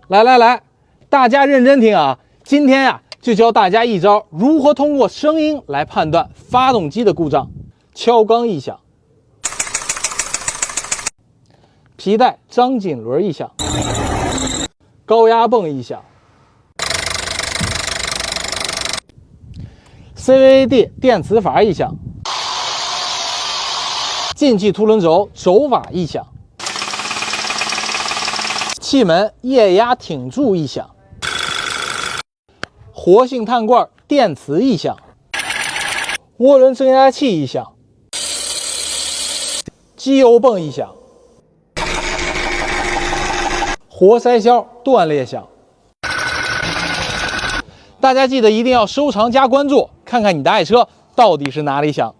来，大家认真听啊！今天呀，就教大家一招，如何通过声音来判断发动机的故障。敲缸一响，皮带张紧轮一响，高压泵一响 ，CVAD 电磁阀一响，进气凸轮轴轴瓦一响，气门液压挺柱一响，活性碳罐电磁一响，涡轮增压器一响，机油泵一响，活塞销断裂响。大家记得一定要收藏加关注，看看你的爱车到底是哪里响。